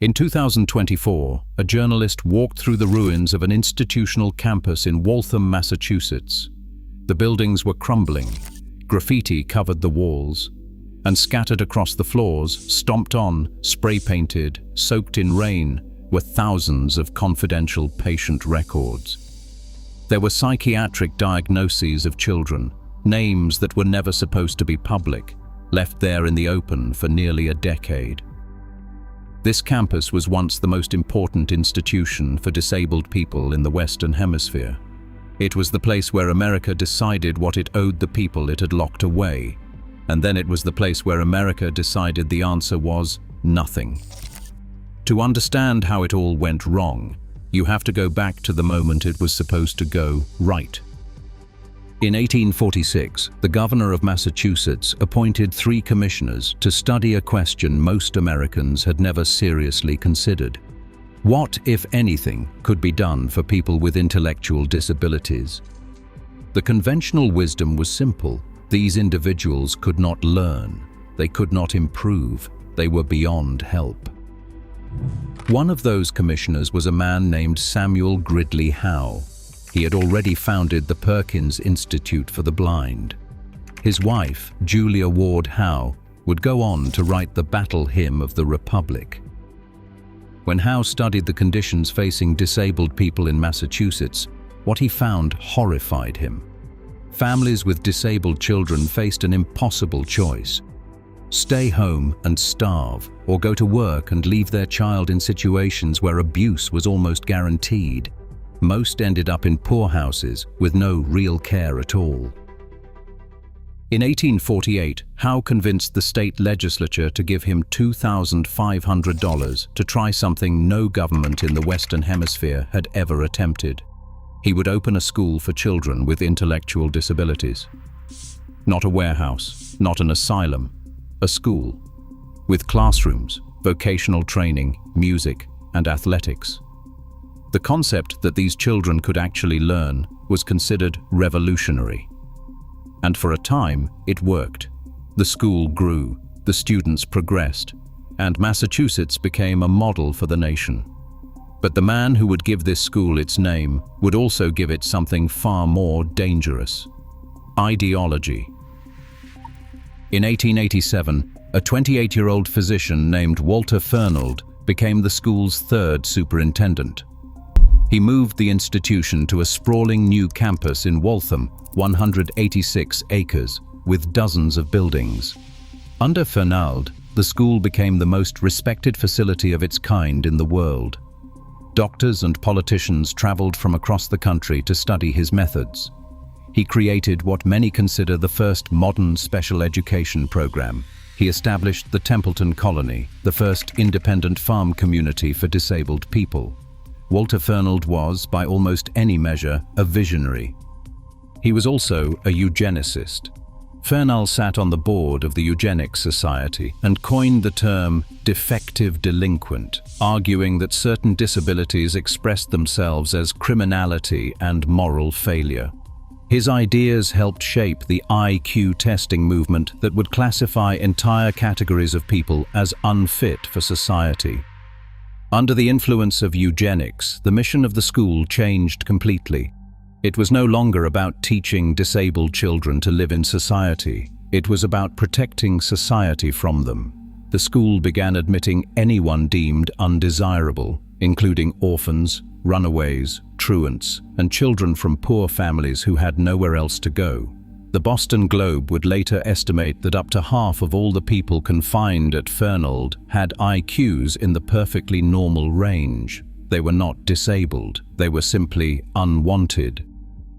In 2024, a journalist walked through the ruins of an institutional campus in Waltham, Massachusetts. The buildings were crumbling, graffiti covered the walls, and scattered across the floors, stomped on, spray-painted, soaked in rain, were thousands of confidential patient records. There were psychiatric diagnoses of children, names that were never supposed to be public, left there in the open for nearly a decade. This campus was once the most important institution for disabled people in the Western Hemisphere. It was the place where America decided what it owed the people it had locked away, and then it was the place where America decided the answer was nothing. To understand how it all went wrong, you have to go back to the moment it was supposed to go right. In 1846, the governor of Massachusetts appointed 3 commissioners to study a question most Americans had never seriously considered. What, if anything, could be done for people with intellectual disabilities? The conventional wisdom was simple. These individuals could not learn, they could not improve, they were beyond help. One of those commissioners was a man named Samuel Gridley Howe. He had already founded the Perkins Institute for the Blind. His wife, Julia Ward Howe, would go on to write the battle hymn of the Republic. When Howe studied the conditions facing disabled people in Massachusetts, what he found horrified him. Families with disabled children faced an impossible choice: stay home and starve, or go to work and leave their child in situations where abuse was almost guaranteed. Most ended up in poorhouses with no real care at all. In 1848, Howe convinced the state legislature to give him $2,500 to try something no government in the Western Hemisphere had ever attempted. He would open a school for children with intellectual disabilities. Not a warehouse, not an asylum, a school, with classrooms, vocational training, music, and athletics. The concept that these children could actually learn was considered revolutionary. And for a time, it worked. The school grew, the students progressed, and Massachusetts became a model for the nation. But the man who would give this school its name would also give it something far more dangerous: ideology. In 1887, a 28-year-old physician named Walter Fernald became the school's 3rd superintendent. He moved the institution to a sprawling new campus in Waltham, 186 acres, with dozens of buildings. Under Fernald, the school became the most respected facility of its kind in the world. Doctors and politicians traveled from across the country to study his methods. He created what many consider the first modern special education program. He established the Templeton Colony, the first independent farm community for disabled people. Walter Fernald was, by almost any measure, a visionary. He was also a eugenicist. Fernald sat on the board of the Eugenics Society and coined the term defective delinquent, arguing that certain disabilities expressed themselves as criminality and moral failure. His ideas helped shape the IQ testing movement that would classify entire categories of people as unfit for society. Under the influence of eugenics, the mission of the school changed completely. It was no longer about teaching disabled children to live in society. It was about protecting society from them. The school began admitting anyone deemed undesirable, including orphans, runaways, truants, and children from poor families who had nowhere else to go. The Boston Globe would later estimate that up to half of all the people confined at Fernald had IQs in the perfectly normal range. They were not disabled, they were simply unwanted.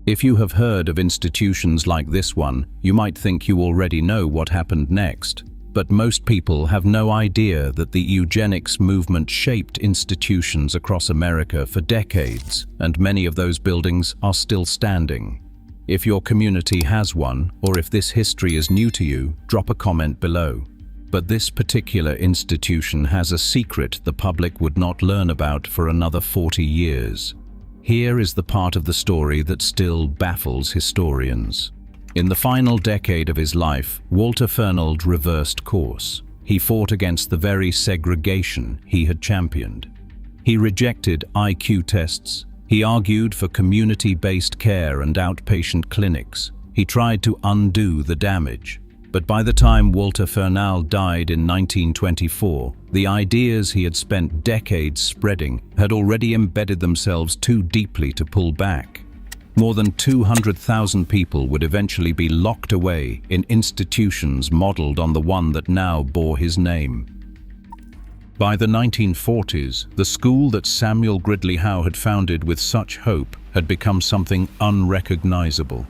If you have heard of institutions like this one, you might think you already know what happened next. But most people have no idea that the eugenics movement shaped institutions across America for decades, and many of those buildings are still standing. If your community has one, or if this history is new to you, drop a comment below. But this particular institution has a secret the public would not learn about for another 40 years. Here is the part of the story that still baffles historians. In the final decade of his life, Walter Fernald reversed course. He fought against the very segregation he had championed. He rejected IQ tests. He argued for community-based care and outpatient clinics. He tried to undo the damage. But by the time Walter Fernald died in 1924, the ideas he had spent decades spreading had already embedded themselves too deeply to pull back. More than 200,000 people would eventually be locked away in institutions modeled on the one that now bore his name. By the 1940s, the school that Samuel Gridley Howe had founded with such hope had become something unrecognizable.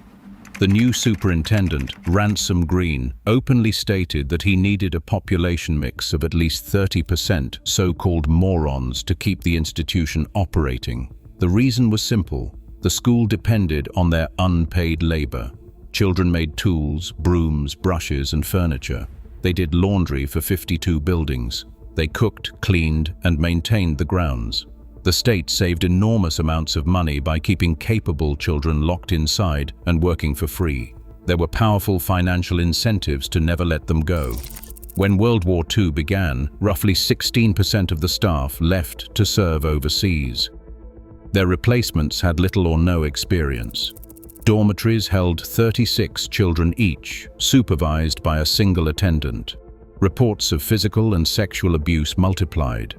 The new superintendent, Ransom Green, openly stated that he needed a population mix of at least 30% so-called morons to keep the institution operating. The reason was simple. The school depended on their unpaid labor. Children made tools, brooms, brushes, and furniture. They did laundry for 52 buildings. They cooked, cleaned, and maintained the grounds. The state saved enormous amounts of money by keeping capable children locked inside and working for free. There were powerful financial incentives to never let them go. When World War II began, roughly 16% of the staff left to serve overseas. Their replacements had little or no experience. Dormitories held 36 children each, supervised by a single attendant. Reports of physical and sexual abuse multiplied,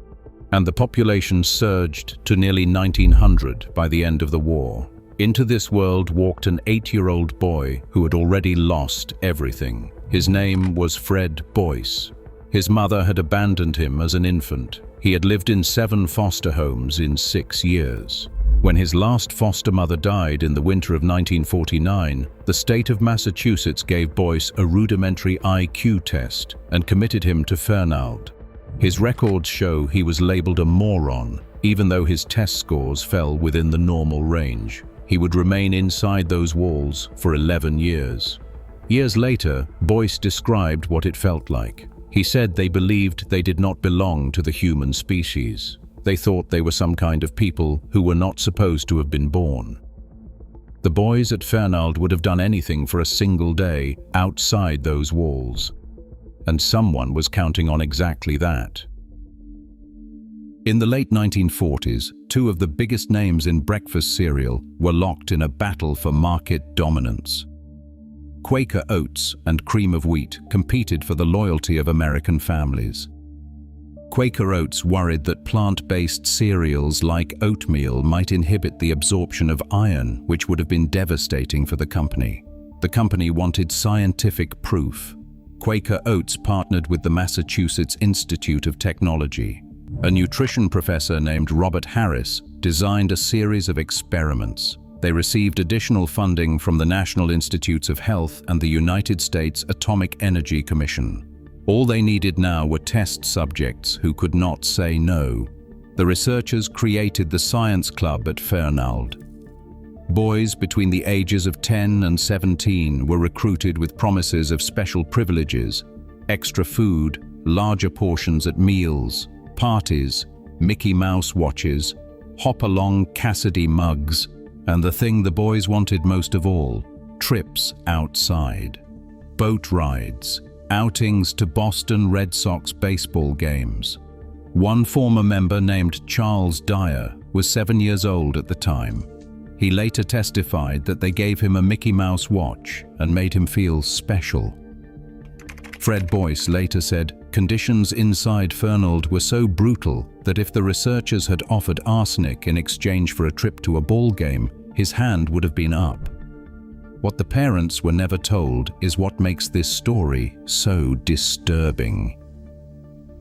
and the population surged to nearly 1,900 by the end of the war. Into this world walked an 8-year-old boy who had already lost everything. His name was Fred Boyce. His mother had abandoned him as an infant. He had lived in 7 foster homes in 6 years. When his last foster mother died in the winter of 1949, the state of Massachusetts gave Boyce a rudimentary IQ test and committed him to Fernald. His records show he was labeled a moron, even though his test scores fell within the normal range. He would remain inside those walls for 11 years. Years later, Boyce described what it felt like. He said they believed they did not belong to the human species. They thought they were some kind of people who were not supposed to have been born. The boys at Fernald would have done anything for a single day outside those walls. And someone was counting on exactly that. In the late 1940s, 2 of the biggest names in breakfast cereal were locked in a battle for market dominance. Quaker Oats and Cream of Wheat competed for the loyalty of American families. Quaker Oats worried that plant-based cereals like oatmeal might inhibit the absorption of iron, which would have been devastating for the company. The company wanted scientific proof. Quaker Oats partnered with the Massachusetts Institute of Technology. A nutrition professor named Robert Harris designed a series of experiments. They received additional funding from the National Institutes of Health and the United States Atomic Energy Commission. All they needed now were test subjects who could not say no. The researchers created the Science Club at Fernald. Boys between the ages of 10 and 17 were recruited with promises of special privileges, extra food, larger portions at meals, parties, Mickey Mouse watches, hop-along Cassidy mugs, and the thing the boys wanted most of all, trips outside. Boat rides, outings to Boston Red Sox baseball games. One former member named Charles Dyer was 7 years old at the time. He later testified that they gave him a Mickey Mouse watch and made him feel special. Fred Boyce later said, "Conditions inside Fernald were so brutal that if the researchers had offered arsenic in exchange for a trip to a ball game, his hand would have been up." What the parents were never told is what makes this story so disturbing.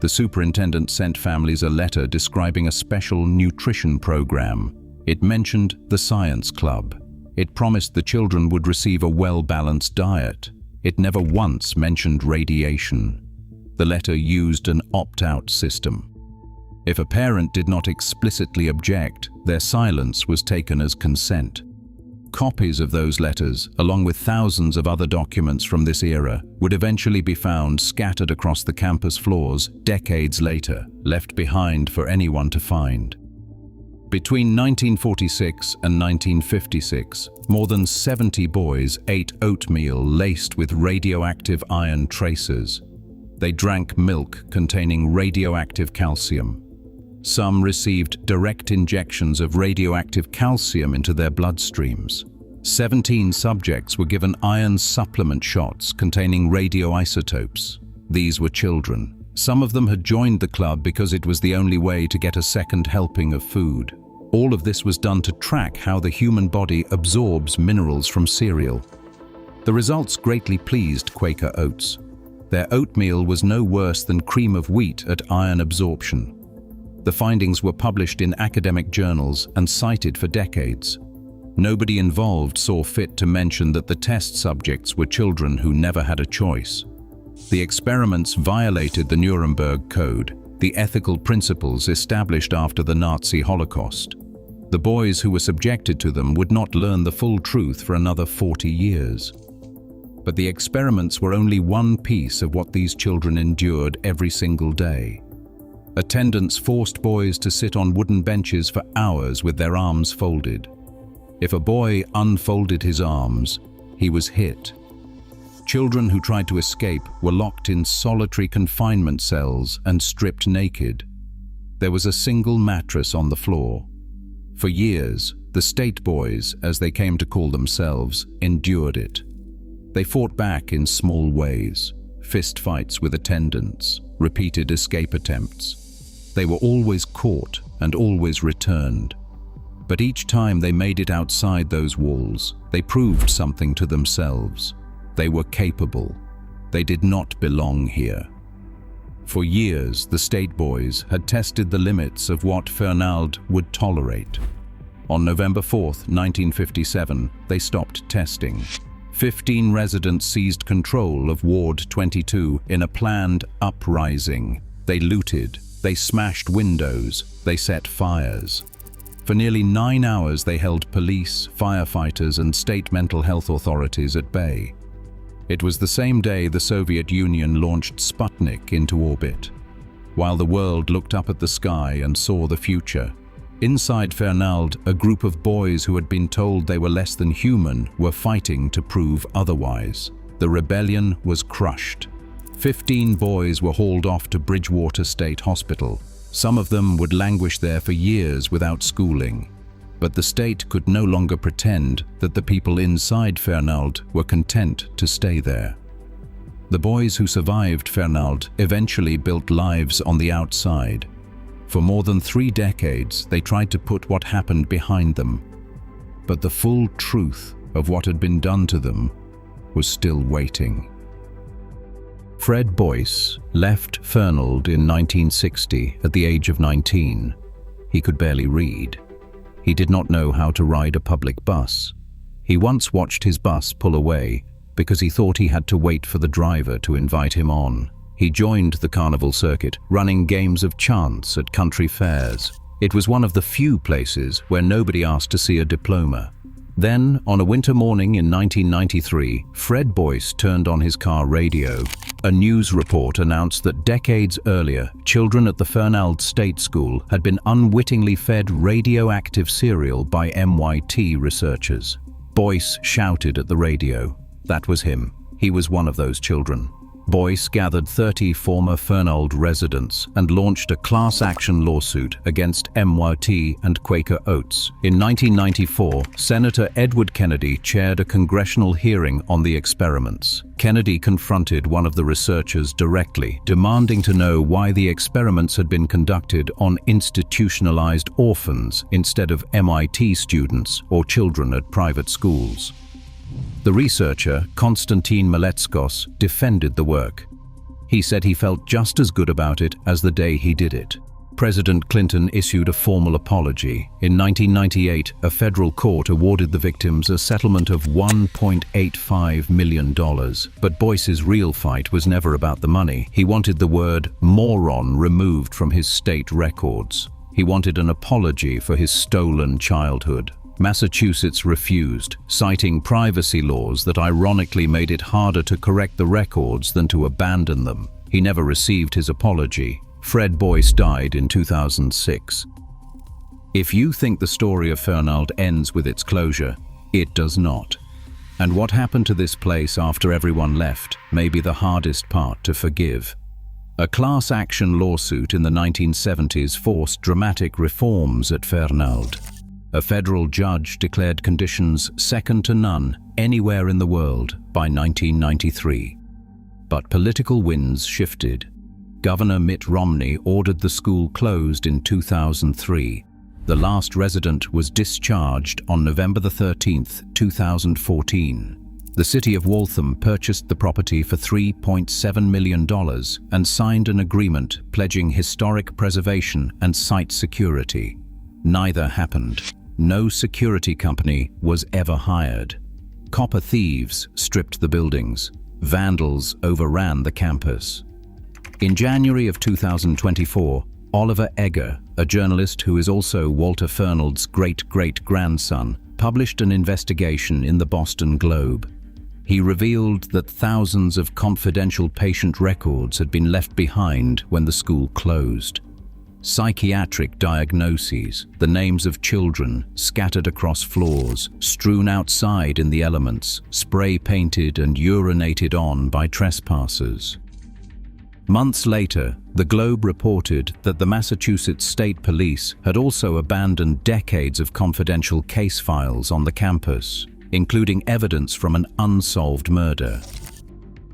The superintendent sent families a letter describing a special nutrition program. It mentioned the Science Club. It promised the children would receive a well-balanced diet. It never once mentioned radiation. The letter used an opt-out system. If a parent did not explicitly object, their silence was taken as consent. Copies of those letters, along with thousands of other documents from this era, would eventually be found scattered across the campus floors decades later, left behind for anyone to find. Between 1946 and 1956, more than 70 boys ate oatmeal laced with radioactive iron traces. They drank milk containing radioactive calcium. Some received direct injections of radioactive calcium into their bloodstreams. 17 subjects were given iron supplement shots containing radioisotopes. These were children. Some of them had joined the club because it was the only way to get a second helping of food. All of this was done to track how the human body absorbs minerals from cereal. The results greatly pleased Quaker Oats. Their oatmeal was no worse than cream of wheat at iron absorption. The findings were published in academic journals and cited for decades. Nobody involved saw fit to mention that the test subjects were children who never had a choice. The experiments violated the Nuremberg Code, the ethical principles established after the Nazi Holocaust. The boys who were subjected to them would not learn the full truth for another 40 years. But the experiments were only one piece of what these children endured every single day. Attendants forced boys to sit on wooden benches for hours with their arms folded. If a boy unfolded his arms, he was hit. Children who tried to escape were locked in solitary confinement cells and stripped naked. There was a single mattress on the floor. For years, the State Boys, as they came to call themselves, endured it. They fought back in small ways, fistfights with attendants, repeated escape attempts. They were always caught and always returned. But each time they made it outside those walls, they proved something to themselves. They were capable. They did not belong here. For years, the State Boys had tested the limits of what Fernald would tolerate. On November 4th, 1957, they stopped testing. 15 residents seized control of Ward 22 in a planned uprising. They looted, they smashed windows, they set fires. For nearly 9 hours they held police, firefighters and state mental health authorities at bay. It was the same day the Soviet Union launched Sputnik into orbit. While the world looked up at the sky and saw the future, inside Fernald, a group of boys who had been told they were less than human were fighting to prove otherwise. The rebellion was crushed. 15 boys were hauled off to Bridgewater State Hospital. Some of them would languish there for years without schooling. But the state could no longer pretend that the people inside Fernald were content to stay there. The boys who survived Fernald eventually built lives on the outside. For more than 3 decades, they tried to put what happened behind them. But the full truth of what had been done to them was still waiting. Fred Boyce left Fernald in 1960 at the age of 19. He could barely read. He did not know how to ride a public bus. He once watched his bus pull away because he thought he had to wait for the driver to invite him on. He joined the carnival circuit, running games of chance at country fairs. It was one of the few places where nobody asked to see a diploma. Then, on a winter morning in 1993, Fred Boyce turned on his car radio. A news report announced that decades earlier, children at the Fernald State School had been unwittingly fed radioactive cereal by MIT researchers. Boyce shouted at the radio. That was him. He was one of those children. Boyce gathered 30 former Fernald residents and launched a class action lawsuit against MIT and Quaker Oats. In 1994, Senator Edward Kennedy chaired a congressional hearing on the experiments. Kennedy confronted one of the researchers directly, demanding to know why the experiments had been conducted on institutionalized orphans instead of MIT students or children at private schools. The researcher, Konstantin Maletskos, defended the work. He said he felt just as good about it as the day he did it. President Clinton issued a formal apology. In 1998, a federal court awarded the victims a settlement of $1.85 million. But Boyce's real fight was never about the money. He wanted the word moron removed from his state records. He wanted an apology for his stolen childhood. Massachusetts refused, citing privacy laws that ironically made it harder to correct the records than to abandon them. He never received his apology. Fred Boyce died in 2006. If you think the story of Fernald ends with its closure, it does not. And what happened to this place after everyone left may be the hardest part to forgive. A class action lawsuit in the 1970s forced dramatic reforms at Fernald. A federal judge declared conditions second to none anywhere in the world by 1993. But political winds shifted. Governor Mitt Romney ordered the school closed in 2003. The last resident was discharged on November 13, 2014. The city of Waltham purchased the property for $3.7 million and signed an agreement pledging historic preservation and site security. Neither happened. No security company was ever hired. Copper thieves stripped the buildings. Vandals overran the campus. In January of 2024, Oliver Egger, a journalist who is also Walter Fernald's great-great-grandson, published an investigation in the Boston Globe. He revealed that thousands of confidential patient records had been left behind when the school closed. Psychiatric diagnoses, the names of children scattered across floors, strewn outside in the elements, spray-painted and urinated on by trespassers. Months later, the Globe reported that the Massachusetts State Police had also abandoned decades of confidential case files on the campus, including evidence from an unsolved murder.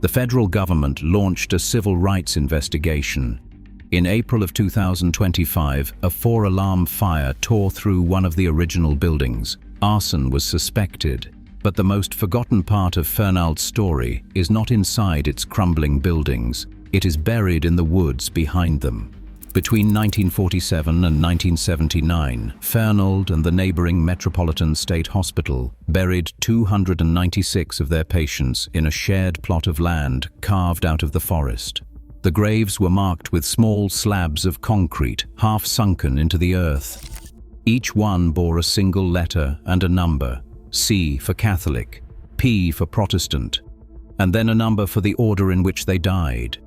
The federal government launched a civil rights investigation. In April of 2025, a 4-alarm fire tore through one of the original buildings. Arson was suspected, but the most forgotten part of Fernald's story is not inside its crumbling buildings. It is buried in the woods behind them. Between 1947 and 1979, Fernald and the neighboring Metropolitan State Hospital buried 296 of their patients in a shared plot of land carved out of the forest. The graves were marked with small slabs of concrete, half sunken into the earth. Each one bore a single letter and a number, C for Catholic, P for Protestant, and then a number for the order in which they died.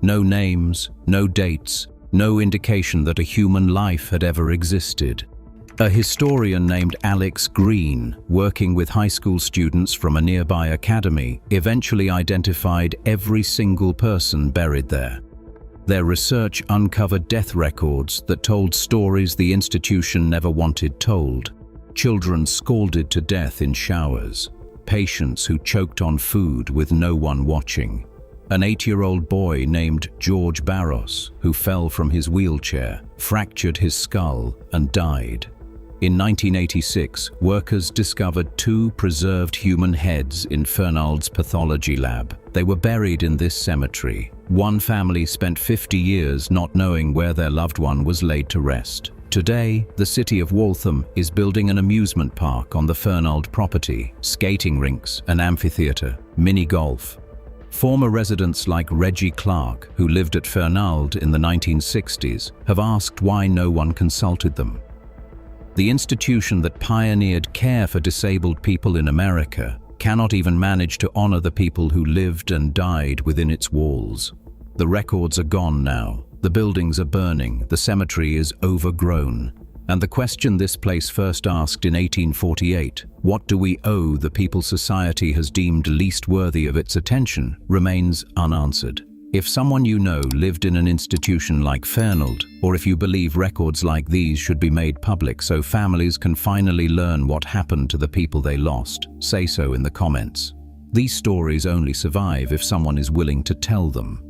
No names, no dates, no indication that a human life had ever existed. A historian named Alex Green, working with high school students from a nearby academy, eventually identified every single person buried there. Their research uncovered death records that told stories the institution never wanted told. Children scalded to death in showers. Patients who choked on food with no one watching. An 8-year-old boy named George Barros, who fell from his wheelchair, fractured his skull, and died. In 1986, workers discovered 2 preserved human heads in Fernald's pathology lab. They were buried in this cemetery. One family spent 50 years not knowing where their loved one was laid to rest. Today, the city of Waltham is building an amusement park on the Fernald property, skating rinks, an amphitheater, mini-golf. Former residents like Reggie Clark, who lived at Fernald in the 1960s, have asked why no one consulted them. The institution that pioneered care for disabled people in America cannot even manage to honor the people who lived and died within its walls. The records are gone now. The buildings are burning. The cemetery is overgrown. And the question this place first asked in 1848, what do we owe the people society has deemed least worthy of its attention, remains unanswered. If someone you know lived in an institution like Fernald, or if you believe records like these should be made public so families can finally learn what happened to the people they lost, say so in the comments. These stories only survive if someone is willing to tell them.